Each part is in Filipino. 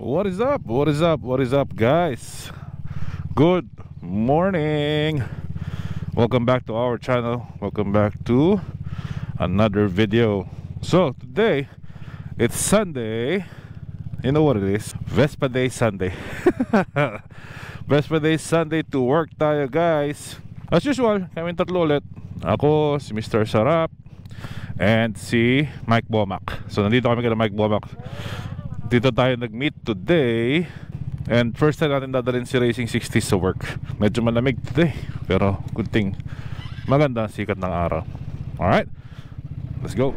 What is up? What is up? What is up, guys? Good morning. Welcome back to our channel. Welcome back to another video. So today it's Sunday. You know what it is? Vespa Day Sunday. Vespa Day Sunday to work tayo, guys. As usual, kami tatlo ulit. Ako, si Mr. Sarap, and si Mike Bomac. So nandito kami kay Mike Bomac. Dito tayo nag-meet today. And first time natin dadalhin si Racing 60s sa work. Medyo malamig today, pero good thing maganda ang sikat ng araw. Alright, let's go.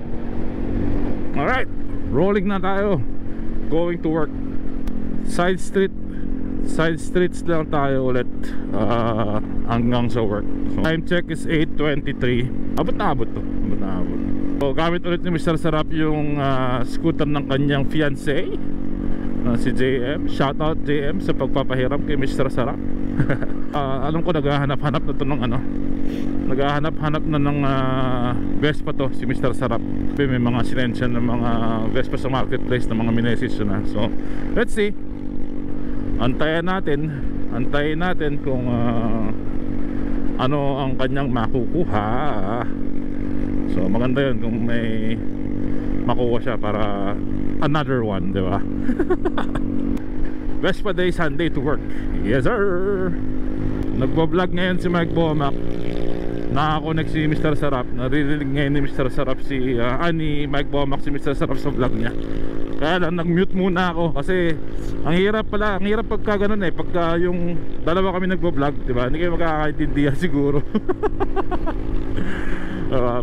Alright, rolling na tayo. Going to work. Side streets lang tayo ulit hanggang sa work. So, time check is 8:23. Abot na abot to. So, gamit ulit ni Mr. Sarap yung scooter ng kanyang fiancé, si JM. Shoutout JM sa pagpapahiram kay Mr. Sarap. Alam ko naghahanap-hanap na to ng naghahanap-hanap na ng Vespa to si Mr. Sarap. May mga sinensya ng mga Vespa sa marketplace na mga minesis na. So let's see. Antayin natin kung ano ang kanyang makukuha. So maganda yun kung may makuha siya para another one, di ba? Vespa Day Sunday to work. Yes sir. Nagbo-vlog ngayon si Mike Bomac. Nakakonect si Mr. Sarap. Naririnig ngayon ni Mr. Sarap ni Mike Bomac si Mr. Sarap sa vlog niya. Kaya lang nag-mute muna ako kasi ang hirap pagka ganun pagka yung dalawa kami nagbo-vlog, di ba? Hindi kayo magkakaintindihan siguro. Pero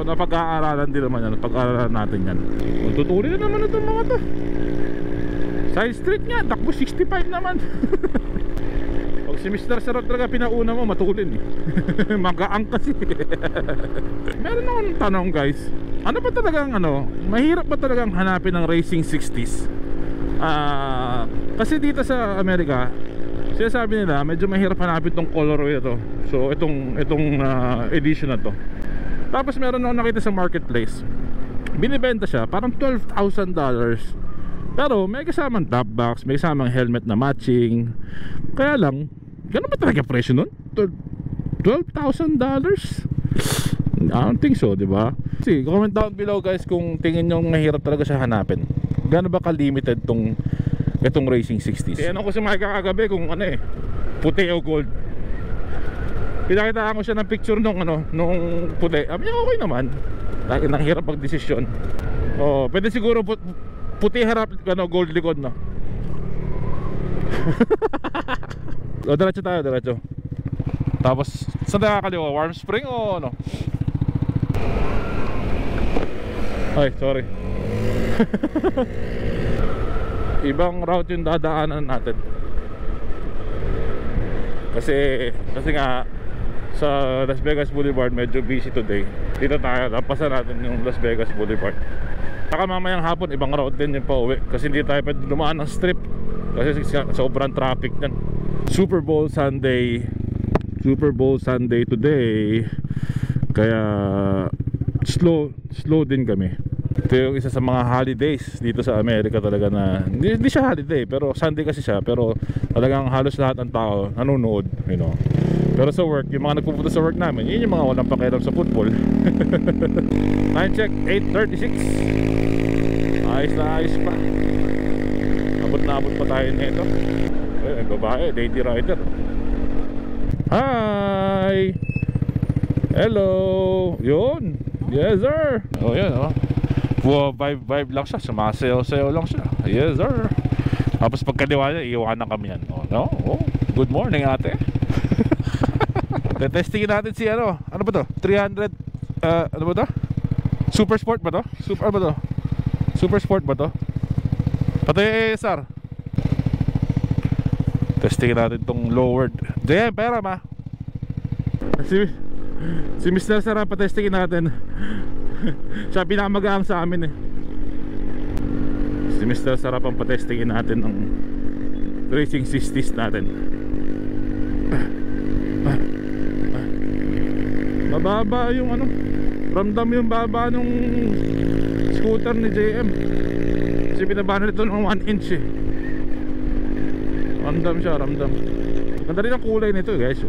napag-aaralan din naman yan. Napag-aaralan natin yan. Tutuloy na naman itong mga to. Side street nga, takbo 65 naman. Pag si Mr. Sarap talaga pinauna mo, matulin magaang kasi. Meron akong tanong, guys. Ano ba talagang mahirap ba talagang hanapin ng Racing 60s? Kasi dito sa Amerika, sinasabi nila medyo mahirap hanapin tong colorway na to. So itong edition na to. Tapos meron akong nakita sa marketplace, binibenta siya parang $12,000. Pero may kasamang top box, may kasamang helmet na matching. Kaya lang, gano'n ba talaga presyo nun? $12,000? I don't think so, diba? See, comment down below, guys, kung tingin nyo mahirap talaga siya hanapin. Gano'n ba ka-limited itong Racing 60s? Ano ko si Mike kagabi kung puti o gold. Pinakitaan ko siya ng picture nung puti. Sabi niya okay naman. Dahil nahirap pag-desisyon. Pwede siguro puti harap, gold likod, no? Diretso tayo, diretso. Tapos, saan tayo kakaliwa? Warm Spring o ano? Ay, sorry. Ibang route yung dadaanan natin. Kasi nga sa Las Vegas Boulevard medyo busy today. Dito tayo, lampasan natin yung Las Vegas Boulevard. Saka mamayang hapon ibang route din yung pauwi. Kasi hindi tayo pwede dumaan ng strip kasi sobrang traffic yan. Super Bowl Sunday today. Kaya slow din kami. Ito yung isa sa mga holidays dito sa Amerika talaga na hindi siya holiday pero Sunday kasi siya, pero talagang halos lahat ng tao nanonood, you know. Pero sa work, yung mga nagpupunta sa work namin, yun yung mga walang pakialam sa football. Time check 8:36. Ayos na ayos pa. Abot pa tayo nito. Ay, babae, lady rider. Hi! Hello! Yun! Yes sir! Yan vibe lang siya, sumasayaw-sayaw lang siya. Yes sir. Tapos pagkaliwa niya, iiwanan kami yan. Good morning ate. Testingin natin si ano ba to? 300 ano ba to? Super Sport ba to? Super Sport ba to? Pati sir. Testingin natin tong lowered. JM, pera ma. Si Mr. Sarap, patestingin natin. Siya pinakamagaan sa amin Si Mr. Sarap ang patestingin natin ng Racing 60s natin. Mababa yung ramdam yung baba nung scooter ni JM. Kasi binaba na ito ng 1 inch Ramdam siya, ramdam. Ganda rin ang kulay nito guys.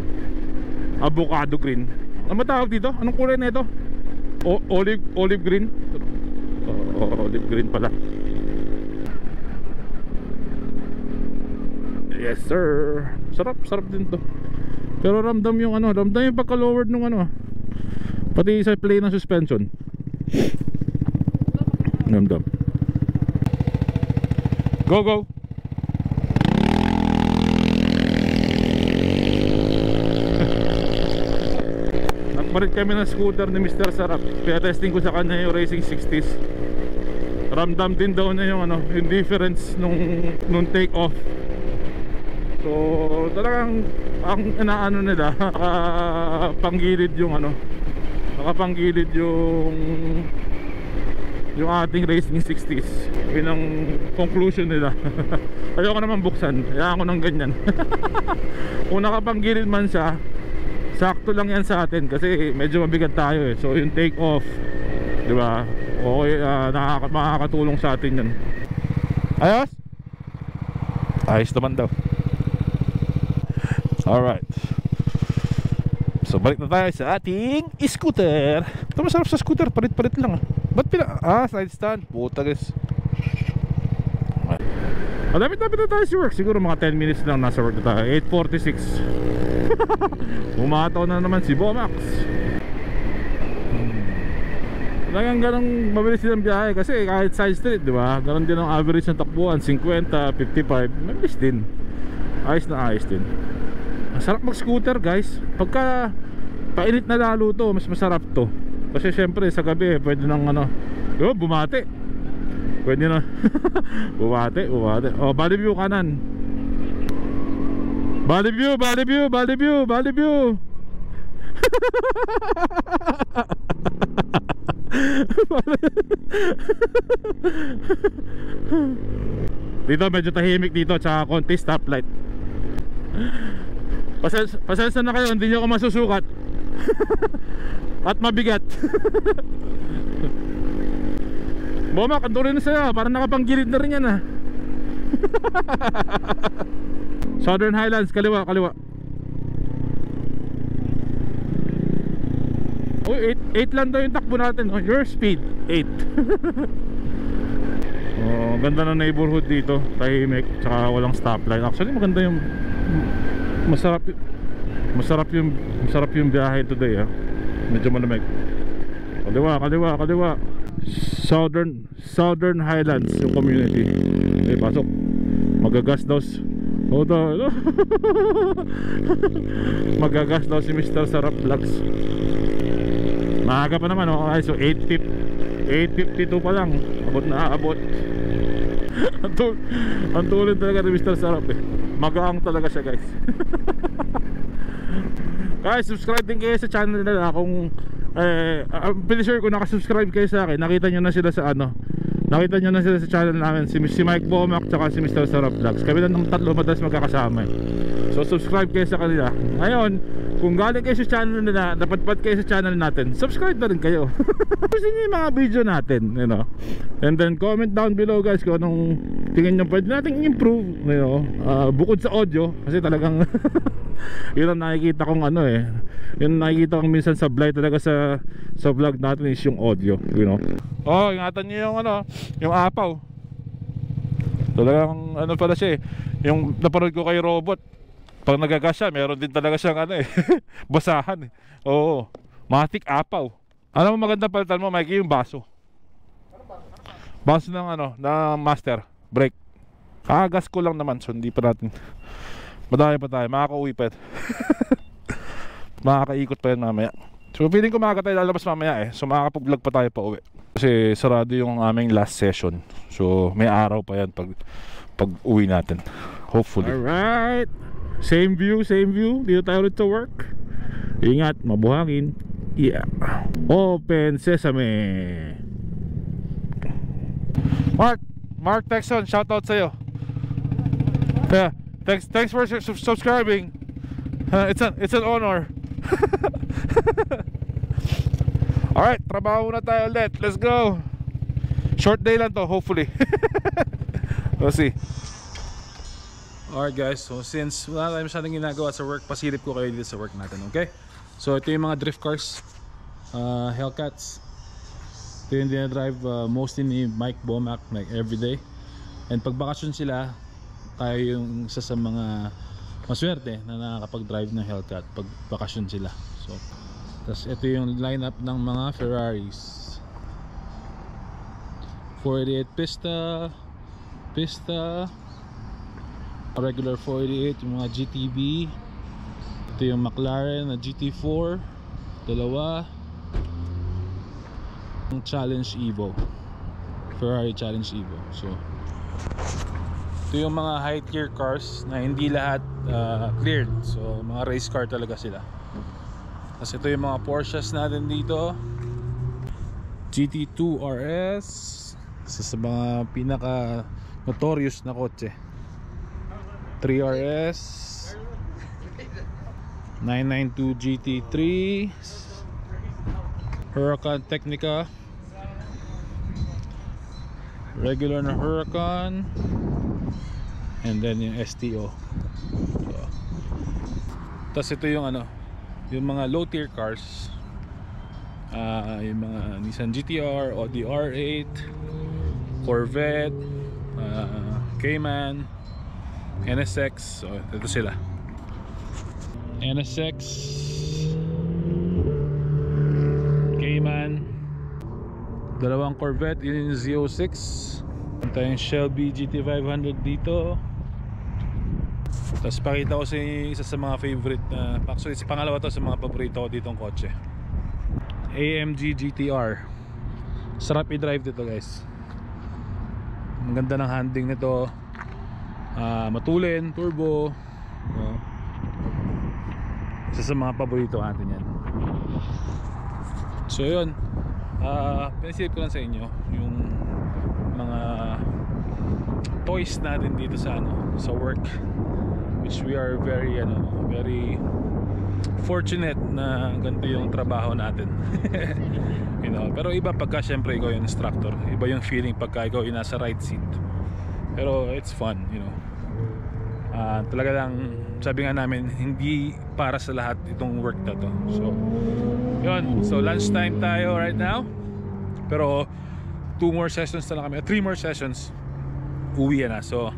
Avocado green. Ano matawag dito? Anong kulay nito? Olive green. Olive green pala. Yes sir. Sarap din to. Pero ramdam yung ano, ramdam yung pagka-lowered nung ano. Pati sa play ng suspension. Ramdam. Go. Nagpalit kami ng scooter ni Mr. Sarap. Kaya testing ko sa kanya yung Racing 60s. Ramdam din daw niya yung ano, yung difference nung take off. So talagang ang inaano nila, nakapanggilid yung ano, nakapanggilid yung ating Racing 60s. Yun ang conclusion nila. Ayoko naman buksan, kaya ako ng ganyan. Kung nakapanggilid man siya, sakto lang yan sa atin kasi medyo mabigat tayo eh. So yung take off, di ba? Okay, makakatulong sa atin yan. Ayos? Ayos naman daw. Alright. So balik na tayo sa ating scooter. Ito masarap sa scooter, palit-palit lang. Ba't side stand? Puta guys. Malapit-lapit na tayo sa work. Siguro mga 10 minutes lang nasa work na tayo. 8:46. Umataw na naman si Bomax. Talagang ganang mabilis din ang biyahe. Kasi kahit side street, di ba? Ganon din ang average ng takbuhan, 50, 55. Mabilis din. Ayos na ayos din. Masarap mag-scooter guys. Pagka painit na lalo to, mas masarap to. Kasi syempre sa gabi pwede nang ano, bumate. Pwede na. bumate. Oh, Valley View kanan. Valley View. Dito medyo tahimik dito, tsaka konti stoplight. Pasensya na kayo, hindi nyo ako masusukat. At mabigat. Bomak, ang rin na sa'yo. Parang nakapanggilid na rin yan ah. Southern Highlands, kaliwa. Oh, 8 lang daw yung takbo natin. Oh, your speed, 8. Oh, ganda ng neighborhood dito. Tahimik, tsaka walang stoplight. Actually maganda yung masarap yung biyahe today ah. Medyo malamig. Kaliwa. Southern Highlands yung community. Okay, pasok. Magagas daw. Magagas daw si Mr. Sarap Vlogs. Maaga pa naman oh. Okay, so 8:52 pa lang. Abot. Ang tulad talaga ni Mr. Sarap eh. Magaang talaga siya guys. Guys, subscribe din kayo sa channel nila. Kung I'm pretty sure kung nakasubscribe kayo sa akin, nakita nyo na sila sa channel namin, si Mike Bomac tsaka si Mr. Sarap Vlogs. Kami lang ng tatlo madalas magkakasama eh. So subscribe kayo sa kanila. Ngayon, kung galing kayo sa channel nila, dapat kayo sa channel natin, subscribe na rin kayo. Gusto nyo yung mga video natin, you know? And then comment down below guys kung anong tingin nyo pwede natin improve, you know? Bukod sa audio, kasi talagang yun ang nakikita kong ano eh. Yun ang nakikita kong minsan sa vlog talaga sa vlog natin is yung audio, you know? Oh, ingatan nyo yung ano, yung apaw. Talagang ano pala siya eh. Yung napanood ko kay Robot, pag nagagas siya, meron din talaga siyang ano eh basahan eh. Oo, matik apaw. Ano mo maganda palitan mo, Mikey, yung baso. Baso ng ano, ng master brake. Kagas ko lang naman, so hindi pa natin. Madami pa tayo, makaka-uwi pa yan. Makakaikot pa yan mamaya. So feeling ko makaka tayo lalabas mamaya eh. So makakapag-vlog pa tayo pa uwi. Kasi sarado yung aming last session. So may araw pa yan pag uwi natin, hopefully. Alright, same view. Dito tayo ulit sa work. Ingat, mabuhangin. Yeah. Open sesame. Mark Texon, shoutout sa'yo. Yeah, thanks for subscribing. It's an honor. Alright, trabaho na tayo ulit. Let's go. Short day lang to, hopefully. We'll see. Alright guys, so since wala tayong masyadong ginagawa sa work, pasilip ko kayo dito sa work natin, okay? So ito yung mga drift cars, Hellcats. Ito yung dinadrive mostly ni Mike Bomac, like everyday. And pag bakasyon sila, tayo yung isa sa mga maswerte na nakakapag-drive ng Hellcat pag bakasyon sila. So, tas ito yung lineup ng mga Ferraris. 488 Pista, regular 488, yung mga GTB. Ito yung McLaren na GT4, dalawa. Yung Challenge Evo, Ferrari Challenge Evo. So ito yung mga high tier cars na hindi lahat cleared, so mga race car talaga sila. Tapos ito yung mga Porsches natin dito, GT2 RS, isa sa mga pinaka notorious na kotse. 3RS, 992 GT3, Huracan Technica, regular na Huracan, and then yung STO. So, tas ito yung ano, yung mga low tier cars, yung mga Nissan GTR, Audi R8, Corvette, Cayman, NSX. So ito sila, NSX, Cayman, dalawang Corvette, yun yung Z06. Ito yung Shelby GT500 dito. Tapos pakita ko sa isa sa mga favorite na, actually pangalawa to sa mga paborito ko ditong kotse, AMG GTR. Sarap i-drive dito guys. Ang ganda ng handling nito, matulin, turbo. Isa sa mga paborito natin yan. So yun, pinasilip ko lang sa inyo yung mga toys natin dito sa sa work, which we are very fortunate na ganito yung trabaho natin. You know, pero iba pagka syempre ikaw yung instructor, iba yung feeling pagka ikaw yung nasa right seat. Pero it's fun, you know. Talaga lang, sabi nga namin, hindi para sa lahat itong work na to. So yun, so lunchtime tayo right now, pero 2 more sessions na lang kami, 3 more sessions, uwi na. So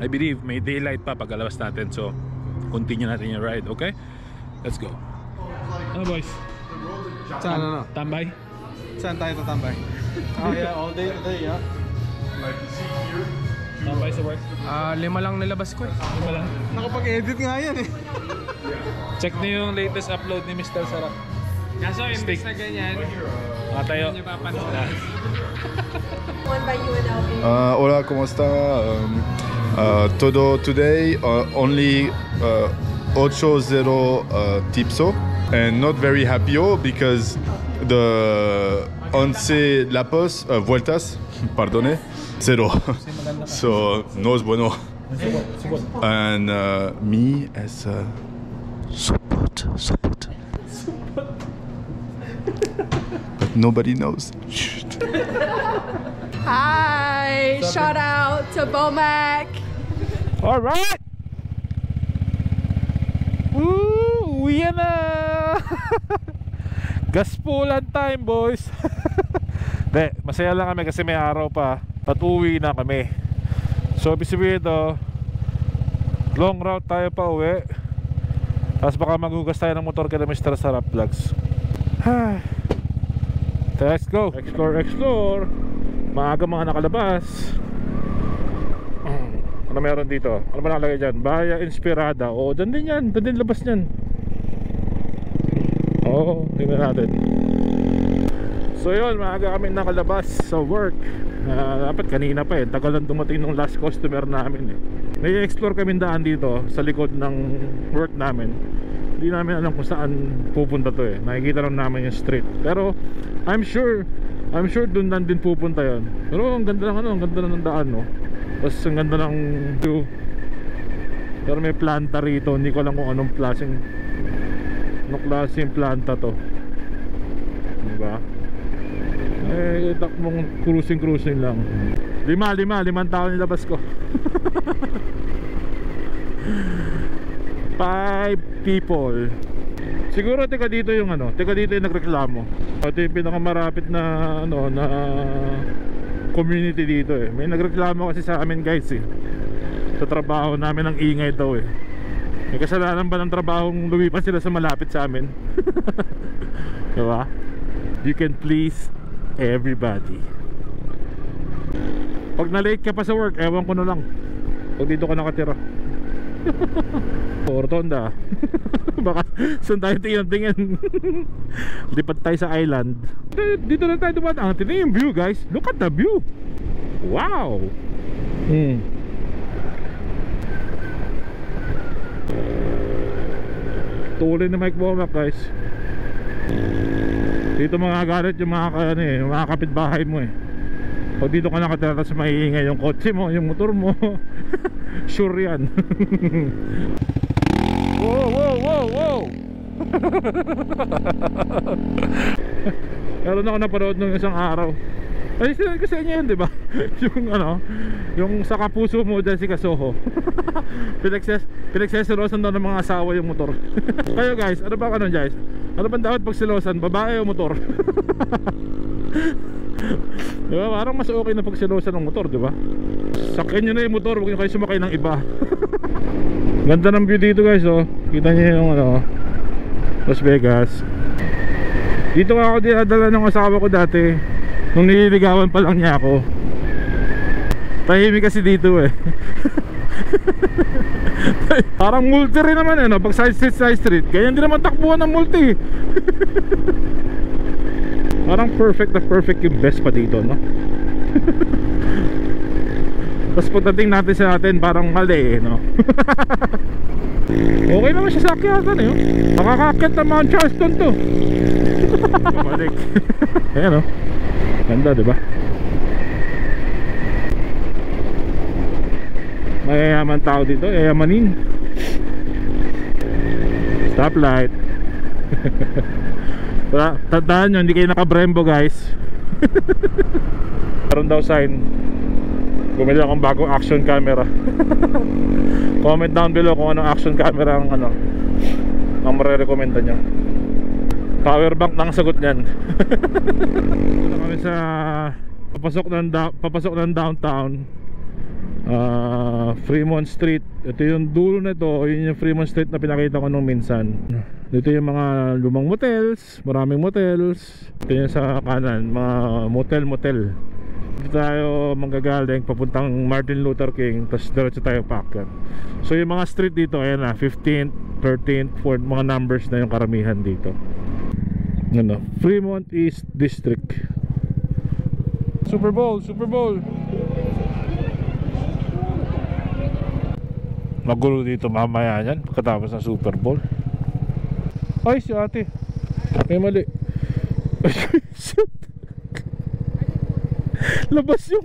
I believe may daylight pa pagkalabas natin, so continue natin yung ride, okay? Let's go. Ano boys? Saan ano? Tambay? Saan tayo tatambay? Oh yeah, all day today, yeah. Tambay sa work? 5 lang nilabas ko eh. Ano lang? Nakapag-edit nga yan eh. Check niyo yung latest upload ni Mr. Sarap. Kaso imbis na ganyan, Tayo. hindi papansin. One by UNLV. Hola, ¿cómo está? Todo today only 8-0 tipso and not very happy because the 11 lapos vueltas, pardone, 0. So no es bueno. And me as support. But nobody knows. Hi! Shout out to Bomac. Alright! Woo! Uwi na! Gaspulan time, boys! De, masaya lang kami kasi may araw pa. Patuwi na kami. So, ibig sabihin ito, long route tayo pa uwi. Tapos baka maghugas tayo ng motor kay Mr. Sarap Vlogs. Let's go! Explore! Maaga mga nakalabas. Ano meron dito? Ano ba nakalagay dyan? Bahaya Inspirada. Oo, dyan din yan. Dyan din labas nyan. Oo, tingnan natin. So yun, maaga kami nakalabas sa work. Dapat kanina pa eh. Tagal lang dumating ng last customer namin eh. May explore kami daan dito sa likod ng work namin. Hindi namin alam kung saan pupunta to eh. Nakikita lang namin yung street. Pero I'm sure dun lang din pupunta yon. Pero ang ganda ng ang ganda ng daan no. Tapos ang ganda ng view. Pero may planta rito. Hindi ko alam kung anong klaseng planta to. Diba? Eh, takbong cruising lang. 5 taon nilabas ko. 5 people. Siguro teka dito yung nagreklamo. Ito yung pinakamarapit na na community dito eh. May nagreklamo kasi sa amin guys eh. Sa trabaho namin ang ingay daw eh. May kasalanan ba ng trabahong lumipat sila sa malapit sa amin? Diba? You can please everybody. Pag na-late ka pa sa work, ewan ko na lang pag dito ka nakatira. Rotonda. Baka saan tayo tingin. Lipat tayo sa island. Dito na tayo dumadaan. Tingnan yung view guys. Look at the view. Wow. Tuloy na Mike Bomac guys. Dito mga galit yung mga kapitbahay mo eh. Pag dito ka nakatira sa maiingay yung kotse mo, yung motor mo. Sure yan. Wow. Meron ako napanood nung isang araw. Ay, sinabi ko sa inyo yun, diba? Yung sa kapuso mo dyan si Kasoho. Pinagseselosan daw ng mga asawa yung motor. Kayo guys, ano ba guys? Ano ba dapat pagselosan? Babae o motor? Diba? Parang mas okay na pagselosan ng motor, diba? Sakyan nyo na yung motor, huwag nyo kayo sumakay ng iba. Ganda ng view dito guys, oh. Kita nyo yung Las Vegas. Dito ako dinadala ng asawa ko dati nung nililigawan pa lang niya ako. Tahimik kasi dito eh. Parang multi rin naman eh, no? Pag side street ganyan din naman takbuhan ng multi. Parang perfect yung best pa dito, no? Tapos pagdating natin sa atin, parang mali eh, no? Okay naman siya sa akyatan eh, oh. Nakakakit na Mount Charleston to. Balik. Ayan, oh. Ganda, diba? Mayayaman tao dito, yayamanin. Stoplight. Tandaan nyo, hindi kayo naka-Brembo guys. Meron daw sign, bumili akong bagong action camera. Comment down below kung anong action camera ang ang marerekomenda nyo. Power bank na ang sagot nyan. Ito kami sa papasok ng downtown, Fremont Street. Ito yung dulo na ito. Yun yung Fremont Street na pinakita ko nung minsan. Dito yung mga lumang motels, maraming motels. Ito yung sa kanan, mga motel. Dito tayo manggagaling papuntang Martin Luther King, tapos diretso tayo paakyat. So yung mga street dito, ayan na, 15th, 13th, 4th, mga numbers na yung karamihan dito. Fremont East District. Super Bowl. Magulo dito mamaya yan pagkatapos ng Super Bowl. Ay, si ate may mali. Labas yung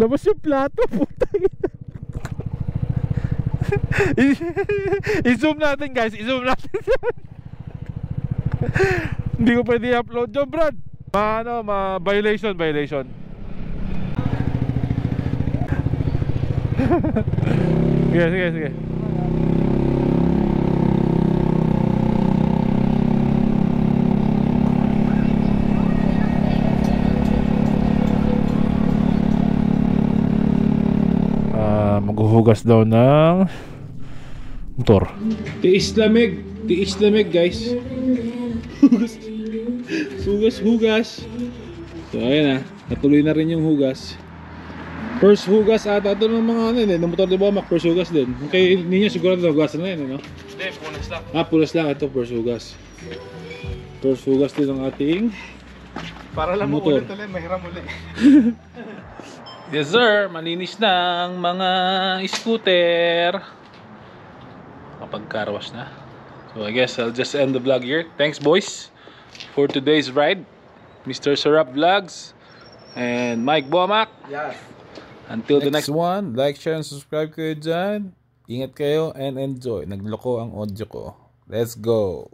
labas yung plato. I-zoom natin guys, hindi ko pwede i-upload dyan, Brad. Violation. Sige. Maghuhugas daw ng motor. Tiis lamig guys. Hugas. So ayan natuloy na rin yung hugas. First hugas ata ito ng mga ng motor ni Bomac. First hugas din. Kay ninyo siguro hugasan na yun, no? Hindi, punas lang. Punas lang. Ito first hugas. First hugas din ng ating para lang motor. Ulit, mahiram ulit. Yes sir, malinis na ang mga scooter. Kapag carwash na. So I guess I'll just end the vlog here. Thanks boys for today's ride. Mr. Sarap Vlogs and Mike Bomac. Yes. Until the next one, like, share, and subscribe kayo dyan. Ingat kayo and enjoy. Nagloko ang audio ko. Let's go.